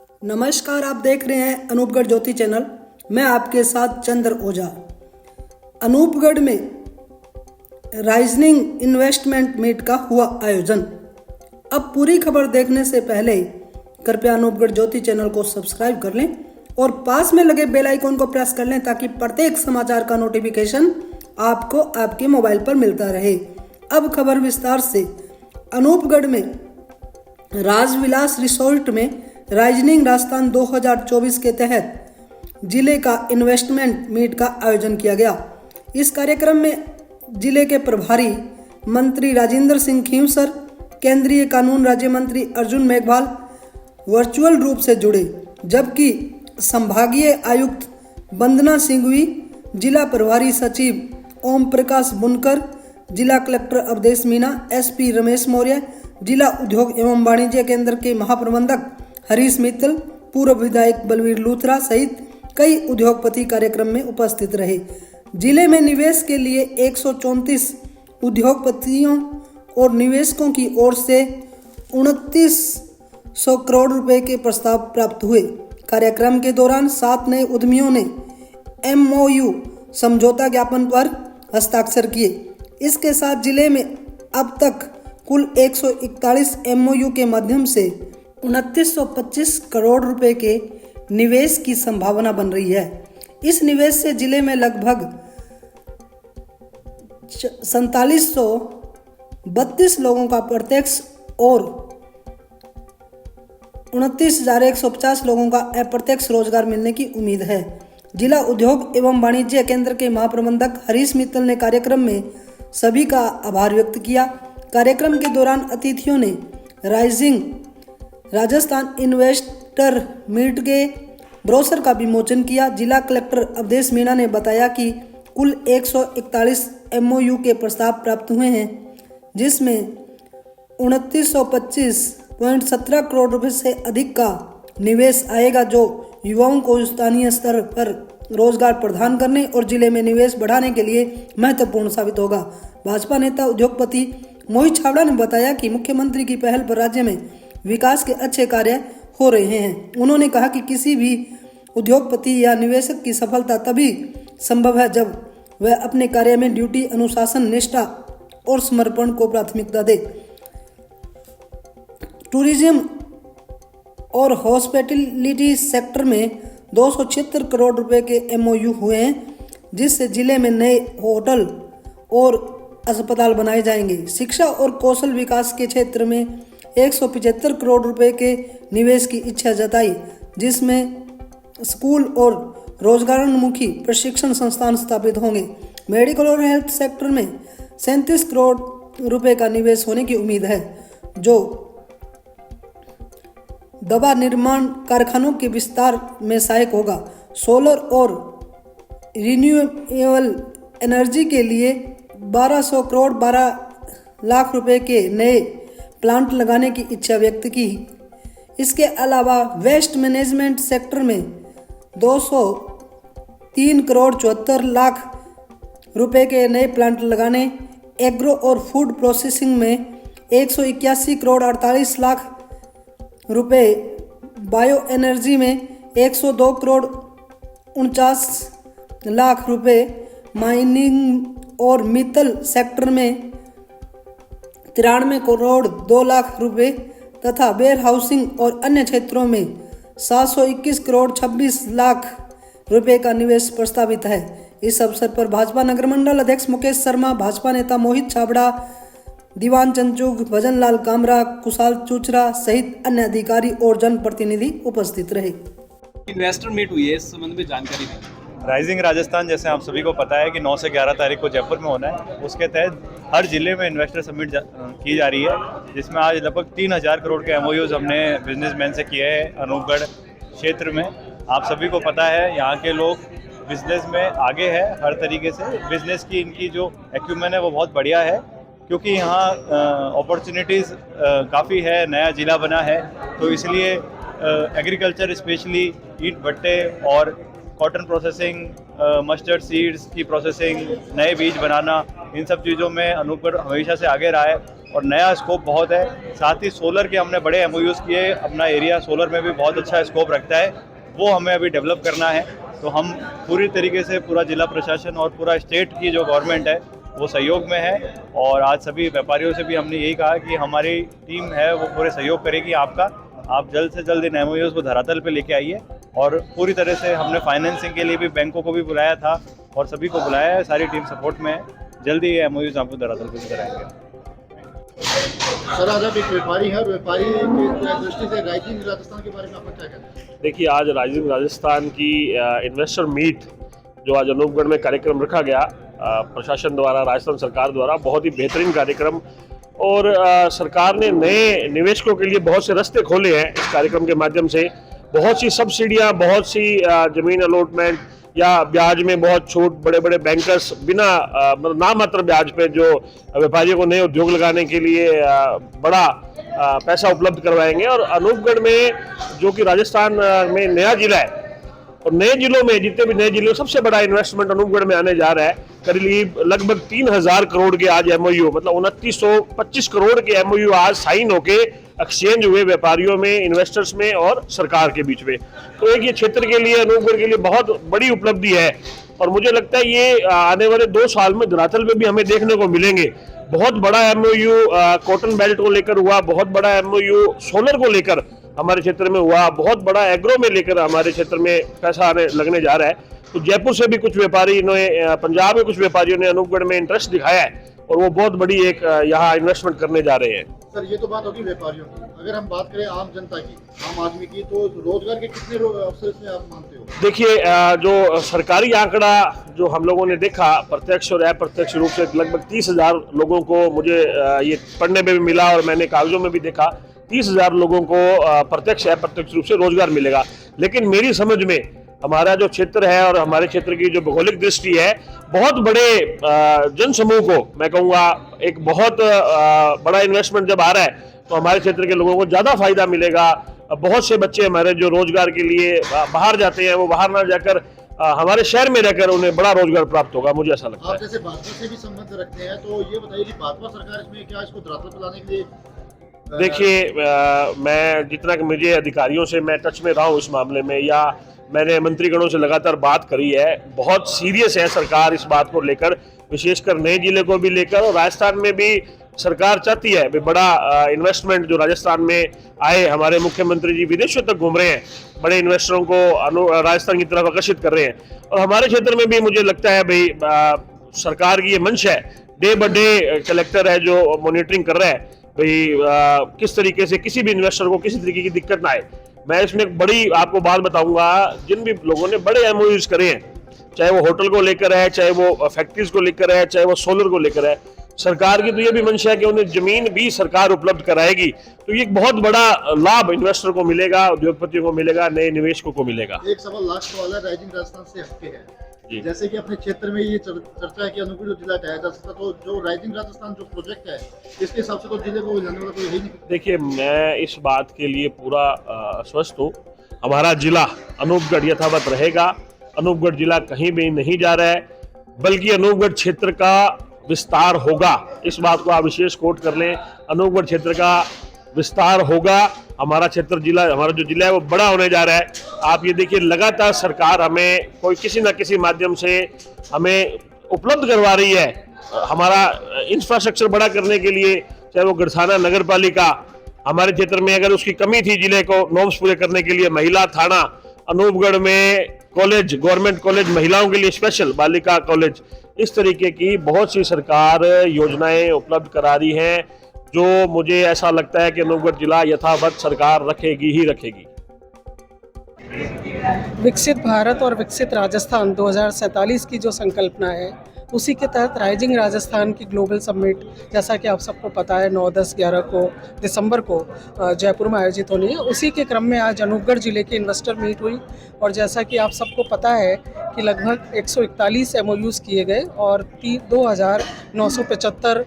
नमस्कार, आप देख रहे हैं अनूपगढ़ ज्योति चैनल। मैं आपके साथ चंद्र ओझा। अनूपगढ़ में राइजनिंग इन्वेस्टमेंट मीट का हुआ आयोजन। अब पूरी खबर देखने से पहले कृपया अनूपगढ़ ज्योति चैनल को सब्सक्राइब कर लें और पास में लगे बेल आइकन को प्रेस कर लें ताकि प्रत्येक समाचार का नोटिफिकेशन आपको आपके मोबाइल पर मिलता रहे। अब खबर विस्तार से। अनूपगढ़ में राजविलास रिसोर्ट में राइजनिंग राजस्थान 2024 के तहत जिले का इन्वेस्टमेंट मीट का आयोजन किया गया। इस कार्यक्रम में जिले के प्रभारी मंत्री राजेंद्र सिंह खींवसर, केंद्रीय कानून राज्य मंत्री अर्जुन मेघवाल वर्चुअल रूप से जुड़े, जबकि संभागीय आयुक्त वंदना सिंघवी, जिला प्रभारी सचिव ओम प्रकाश बुनकर, जिला कलेक्टर अवधेश मीना, एसपी रमेश मौर्य, जिला उद्योग एवं वाणिज्य केंद्र के महाप्रबंधक हरीश मित्तल, पूर्व विधायक बलवीर लूथरा सहित कई उद्योगपति कार्यक्रम में उपस्थित रहे। जिले में निवेश के लिए 134 उद्योगपतियों और निवेशकों की ओर से 2900 करोड़ रुपए के प्रस्ताव प्राप्त हुए। कार्यक्रम के दौरान 7 नए उद्यमियों ने MOU समझौता ज्ञापन पर हस्ताक्षर किए। इसके साथ जिले में अब तक कुल 141 MOU के माध्यम से 2925 करोड़ रुपए के निवेश की संभावना बन रही है। इस निवेश से जिले में लगभग 4732 लोगों का प्रत्यक्ष और 29,150 लोगों का अप्रत्यक्ष रोजगार मिलने की उम्मीद है। जिला उद्योग एवं वाणिज्य केंद्र के महाप्रबंधक हरीश मित्तल ने कार्यक्रम में सभी का आभार व्यक्त किया। कार्यक्रम के दौरान अतिथियों ने राइजिंग राजस्थान इन्वेस्टर मीट के ब्रोशर का विमोचन किया। जिला कलेक्टर अवधेश मीना ने बताया कि कुल 141 MOU के प्रस्ताव प्राप्त हुए हैं, जिसमें 2925.17 करोड़ रुपए से अधिक का निवेश आएगा, जो युवाओं को स्थानीय स्तर पर रोजगार प्रदान करने और जिले में निवेश बढ़ाने के लिए महत्वपूर्ण साबित होगा। भाजपा नेता उद्योगपति मोहित छाबड़ा ने बताया कि मुख्यमंत्री की पहल पर राज्य में विकास के अच्छे कार्य हो रहे हैं। उन्होंने कहा कि किसी भी उद्योगपति या निवेशक की सफलता तभी संभव है जब वह अपने कार्य में ड्यूटी, अनुशासन, निष्ठा और समर्पण को प्राथमिकता दे। टूरिज्म और हॉस्पिटैलिटी सेक्टर में 276 करोड़ रुपए के MOU हुए हैं, जिससे जिले में नए होटल और अस्पताल बनाए जाएंगे। शिक्षा और कौशल विकास के क्षेत्र में 175 करोड़ रुपए के निवेश की इच्छा जताई, जिसमें स्कूल और रोजगारोन्मुखी प्रशिक्षण संस्थान स्थापित होंगे। मेडिकल और हेल्थ सेक्टर में 37 करोड़ रुपए का निवेश होने की उम्मीद है, जो दवा निर्माण कारखानों के विस्तार में सहायक होगा। सोलर और रिन्यूएबल एनर्जी के लिए 1200 करोड़ 12 लाख रुपए के नए प्लांट लगाने की इच्छा व्यक्त की। इसके अलावा वेस्ट मैनेजमेंट सेक्टर में 203 करोड़ 74 लाख रुपए के नए प्लांट लगाने, एग्रो और फूड प्रोसेसिंग में 181 करोड़ 48 लाख रुपए, बायो एनर्जी में 102 करोड़ 49 लाख रुपए, माइनिंग और मित्तल सेक्टर में 93 करोड़ 2 लाख रुपए तथा वेयर हाउसिंग और अन्य क्षेत्रों में 721 करोड़ 26 लाख रुपए का निवेश प्रस्तावित है। इस अवसर पर भाजपा नगर मंडल अध्यक्ष मुकेश शर्मा, भाजपा नेता मोहित छाबड़ा, दीवान चंचुग, भजनलाल कामरा, कुशाल चुचरा सहित अन्य अधिकारी और जनप्रतिनिधि उपस्थित रहे। इन्वेस्टर मीट हुई है, इस संबंध में जानकारी दें। राइजिंग राजस्थान, जैसे आप सभी को पता है कि 9 से 11 तारीख को जयपुर में होना है। उसके तहत हर जिले में इन्वेस्टर समिट की जा रही है, जिसमें आज लगभग 3000 करोड़ के MOUs हमने बिजनेसमैन से किए हैं अनूपगढ़ क्षेत्र में। आप सभी को पता है यहाँ के लोग बिजनेस में आगे है, हर तरीके से बिजनेस की इनकी जो एक्यूमेन है वो बहुत बढ़िया है, क्योंकि यहाँ अपॉर्चुनिटीज़ काफ़ी है। नया जिला बना है, तो इसलिए एग्रीकल्चर स्पेशली ईंट भट्टे और कॉटन प्रोसेसिंग, मस्टर्ड सीड्स की प्रोसेसिंग, नए बीज बनाना, इन सब चीज़ों में अनूपगढ़ हमेशा से आगे रहा है। और नया स्कोप बहुत है। साथ ही सोलर के हमने बड़े MOUs किए, अपना एरिया सोलर में भी बहुत अच्छा स्कोप रखता है, वो हमें अभी डेवलप करना है। तो हम पूरी तरीके से पूरा जिला प्रशासन और पूरा स्टेट की जो गवर्नमेंट है वो सहयोग में है। और आज सभी व्यापारियों से भी हमने यही कहा कि हमारी टीम है वो पूरे सहयोग करेगी आपका, आप जल्द से जल्द इन MOUs को धरातल पे लेके आइए। और पूरी तरह से हमने फाइनेंसिंग के लिए भी बैंकों को भी बुलाया था और सभी को बुलाया है, सारी टीम सपोर्ट में है। जल्दी ये MOUs आपको धरातल पे कराएंगे। सर, आज आप एक व्यापारी हैं और व्यापारी की दृष्टि से राइजिंग राजस्थान के बारे में आपका क्या कहना है? देखिए, आज राइजिंग राजस्थान की इन्वेस्टर मीट जो आज अनूपगढ़ में कार्यक्रम रखा गया प्रशासन द्वारा, राजस्थान सरकार द्वारा, बहुत ही बेहतरीन कार्यक्रम। और सरकार ने नए निवेशकों के लिए बहुत से रास्ते खोले हैं इस कार्यक्रम के माध्यम से। बहुत सी सब्सिडियां, बहुत सी जमीन अलॉटमेंट या ब्याज में बहुत छूट, बड़े बड़े बैंकर्स बिना मतलब नामात्र ब्याज पे जो व्यापारियों को नए उद्योग लगाने के लिए बड़ा पैसा उपलब्ध करवाएंगे। और अनूपगढ़ में जो कि राजस्थान में नया जिला है, और नए जिलों में जितने भी नए जिले सबसे बड़ा इन्वेस्टमेंट अनूपगढ़ में आने जा रहा है। करीब लगभग 3000 करोड़ के आज MOU, मतलब 2925 करोड़ के MOU आज साइन होके एक्सचेंज हुए व्यापारियों में, इन्वेस्टर्स में और सरकार के बीच में। तो एक ये क्षेत्र के लिए, अनूपगढ़ के लिए बहुत बड़ी उपलब्धि है। और मुझे लगता है ये आने वाले 2 साल में धरातल पे भी हमें देखने को मिलेंगे। बहुत बड़ा MOU कॉटन बेल्ट को लेकर हुआ, बहुत बड़ा MOU सोलर को लेकर हमारे क्षेत्र में हुआ, बहुत बड़ा एग्रो में लेकर हमारे क्षेत्र में पैसा आने लगने जा रहा है। तो जयपुर से भी कुछ व्यापारी ने, पंजाब में कुछ व्यापारियों ने अनूपगढ़ में इंटरेस्ट दिखाया है और वो बहुत बड़ी एक यहाँ इन्वेस्टमेंट करने जा रहे हैं। सर, ये तो बात होगी व्यापारियों की। अगर हम बात करें आम जनता की, आम आदमी की, तो रोजगार के कितने अवसर इसमें आप मानते हो? देखिए, जो सरकारी आंकड़ा जो हम लोगों ने देखा प्रत्यक्ष और अप्रत्यक्ष रूप से, लगभग 30,000 लोगों को मुझे ये पढ़ने में भी मिला और मैंने कागजों में भी देखा, 30,000 लोगों को प्रत्यक्ष अप्रत्यक्ष रूप से रोजगार मिलेगा। लेकिन मेरी समझ में हमारा जो क्षेत्र है और हमारे क्षेत्र की जो भौगोलिक दृष्टि है, बहुत बड़े जनसमूह को मैं कहूँगा एक बहुत बड़ा इन्वेस्टमेंट जब आ रहा है तो हमारे क्षेत्र के लोगों को ज़्यादा फायदा मिलेगा। बहुत से बच्चे हमारे जो रोजगार के लिए बाहर जाते हैं, वो बाहर ना जाकर हमारे शहर में रहकर उन्हें बड़ा रोजगार प्राप्त होगा, मुझे ऐसा लगता है। आप जैसे भाजपा से भी संबंध रखते हैं, तो ये बताइए कि भाजपा सरकार इसमें क्या इसको धरातल पे लाने के लिए? देखिए, मैं जितना कि मुझे अधिकारियों से मैं टच में रहा हूँ इस मामले में, या मैंने मंत्रीगणों से लगातार बात करी है, बहुत सीरियस है सरकार इस बात को लेकर, विशेषकर नए जिले को भी लेकर। और राजस्थान में भी सरकार चाहती है भी बड़ा इन्वेस्टमेंट जो राजस्थान में आए। हमारे मुख्यमंत्री जी विदेशों तक घूम रहे हैं, बड़े इन्वेस्टरों को राजस्थान की तरफ आकर्षित कर रहे हैं। और हमारे क्षेत्र में भी मुझे लगता है भाई सरकार की ये मंश है, डे बाय डे कलेक्टर है जो मॉनिटरिंग कर रहा है भाई किस तरीके से किसी भी इन्वेस्टर को किसी तरीके की दिक्कत ना आए। मैं इसमें एक बड़ी आपको बात बताऊंगा, जिन भी लोगों ने बड़े MOUs करे हैं, चाहे वो होटल को लेकर है, चाहे वो फैक्ट्रीज को लेकर है, चाहे वो सोलर को लेकर है, सरकार की तो ये भी मंशा है कि उन्हें जमीन भी सरकार उपलब्ध कराएगी। तो ये एक बहुत बड़ा लाभ इन्वेस्टर को मिलेगा, उद्योगपतियों को मिलेगा, नए निवेशकों को मिलेगा। एक सवाल लास्ट सवाल है, राइजिंग राजस्थान से हटके है। जैसे कि अपने क्षेत्र में ये चर्चा है कि अनूपगढ़ जिला कहा जा सकता, तो जो राइजिंग राजस्थान जो प्रोजेक्ट है, इसके हिसाब से तो जिले को जाने वाला कोई है नहीं। देखिए, मैं इस बात के लिए पूरा आश्वस्त हूँ, हमारा जिला अनूपगढ़ यथावत रहेगा। अनूपगढ़ जिला कहीं भी नहीं जा रहा है, बल्कि अनूपगढ़ क्षेत्र का विस्तार होगा। इस बात को आप विशेष कोट कर लें, अनूपगढ़ क्षेत्र का विस्तार होगा। हमारा क्षेत्र जिला, हमारा जो जिला है वो बड़ा होने जा रहा है। आप ये देखिए, लगातार सरकार हमें कोई किसी न किसी माध्यम से हमें उपलब्ध करवा रही है हमारा इंफ्रास्ट्रक्चर बड़ा करने के लिए, चाहे वो गढ़साना नगर पालिका, हमारे क्षेत्र में अगर उसकी कमी थी जिले को नॉर्म्स पूरे करने के लिए महिला थाना, अनूपगढ़ में कॉलेज, गवर्नमेंट कॉलेज महिलाओं के लिए स्पेशल बालिका कॉलेज, इस तरीके की बहुत सी सरकार योजनाएं उपलब्ध करा रही हैं, जो मुझे ऐसा लगता है कि अनूपगढ़ जिला यथावत सरकार रखेगी ही रखेगी। विकसित भारत और विकसित राजस्थान 2047 की जो संकल्पना है, उसी के तहत राइजिंग राजस्थान की ग्लोबल समिट, जैसा कि आप सबको पता है 9, 10, 11 को दिसंबर को जयपुर में आयोजित होनी है। उसी के क्रम में आज अनूपगढ़ जिले की इन्वेस्टर मीट हुई और जैसा कि आप सबको पता है कि लगभग 141 MOUs किए गए और 2975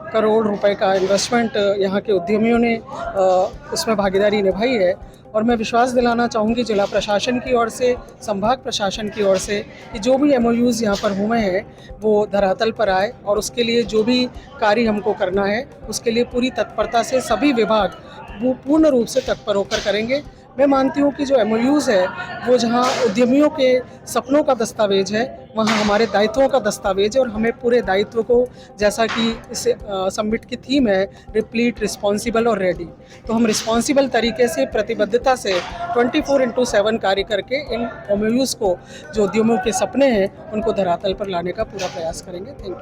करोड़ रुपए का इन्वेस्टमेंट यहाँ के उद्यमियों ने उसमें भागीदारी निभाई है। और मैं विश्वास दिलाना चाहूँगी जिला प्रशासन की ओर से, संभाग प्रशासन की ओर से, कि जो भी MOUs यहाँ पर हुए हैं वो धरातल पर आए और उसके लिए जो भी कार्य हमको करना है उसके लिए पूरी तत्परता से सभी विभाग वो पूर्ण रूप से तत्पर होकर करेंगे। मैं मानती हूँ कि जो MOUs है वो जहाँ उद्यमियों के सपनों का दस्तावेज है, वहाँ हमारे दायित्वों का दस्तावेज है और हमें पूरे दायित्व को, जैसा कि इस समिट की थीम है रिप्लीट, रिस्पॉन्सिबल और रेडी, तो हम रिस्पॉन्सिबल तरीके से, प्रतिबद्धता से 24/7 कार्य करके इन MOUs को, जो उद्यमियों के सपने हैं, उनको धरातल पर लाने का पूरा प्रयास करेंगे। Thank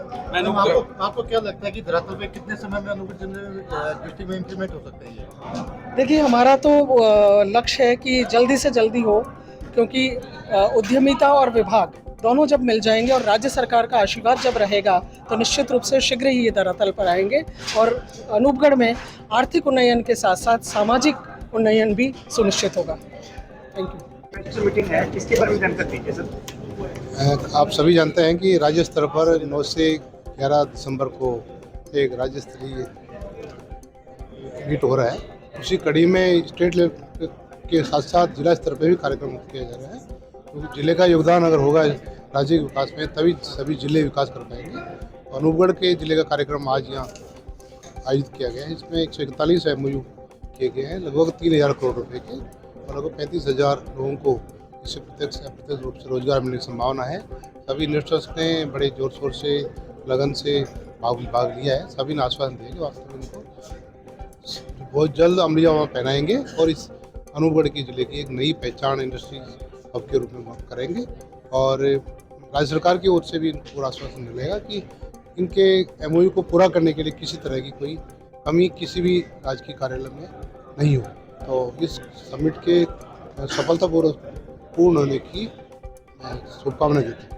you. आपको क्या लगता है कि धरातल पे कितने समय में अनूपगढ़ डिस्ट्रिक्ट में इम्प्लीमेंट हो सकते हैं ये? देखिए, हमारा तो लक्ष्य है कि जल्दी से जल्दी हो, क्योंकि उद्यमिता और विभाग दोनों जब मिल जाएंगे और राज्य सरकार का आशीर्वाद जब रहेगा तो निश्चित रूप से शीघ्र ही ये धरातल पर आएंगे और अनूपगढ़ में आर्थिक उन्नयन के साथ साथ सामाजिक उन्नयन भी सुनिश्चित होगा। Thank you. मीटिंग है, इसके बारे में जानकारी दीजिए सर। आप सभी जानते हैं कि राज्य स्तर पर 9 से 11 दिसंबर को एक राज्य स्तरीय मीट हो रहा है। उसी कड़ी में स्टेट लेवल के साथ साथ जिला स्तर पर भी कार्यक्रम किया जा रहा है, क्योंकि जिले का योगदान अगर होगा राज्य के विकास में तभी सभी जिले विकास कर पाएंगे। अनूपगढ़ के जिले का कार्यक्रम आज यहाँ आयोजित किया गया है। इसमें 141 MOU किए गए हैं, लगभग 3000 करोड़ रुपए के, और लगभग 35,000 लोगों को इससे प्रत्यक्ष या अप्रत्यक्ष रूप से रोजगार मिलने की संभावना है। सभी इन्वेस्टर्स ने बड़े जोर शोर से, लगन से भाग लिया है। सभी ने आश्वासन दिया कि वास्तव में इनको बहुत जल्द अमली जामा पहनाएंगे और इस अनूपगढ़ की जिले की एक नई पहचान इंडस्ट्री हब के रूप में करेंगे। और राज्य सरकार की ओर से भी इनको पूरा आश्वासन मिलेगा कि इनके MOU को पूरा करने के लिए किसी तरह की कोई कमी किसी भी राजकीय कार्यालय में नहीं हो। तो इस समिट के सफलतापूर्वक पूर्ण होने की शुभकामनाएं देते हैं।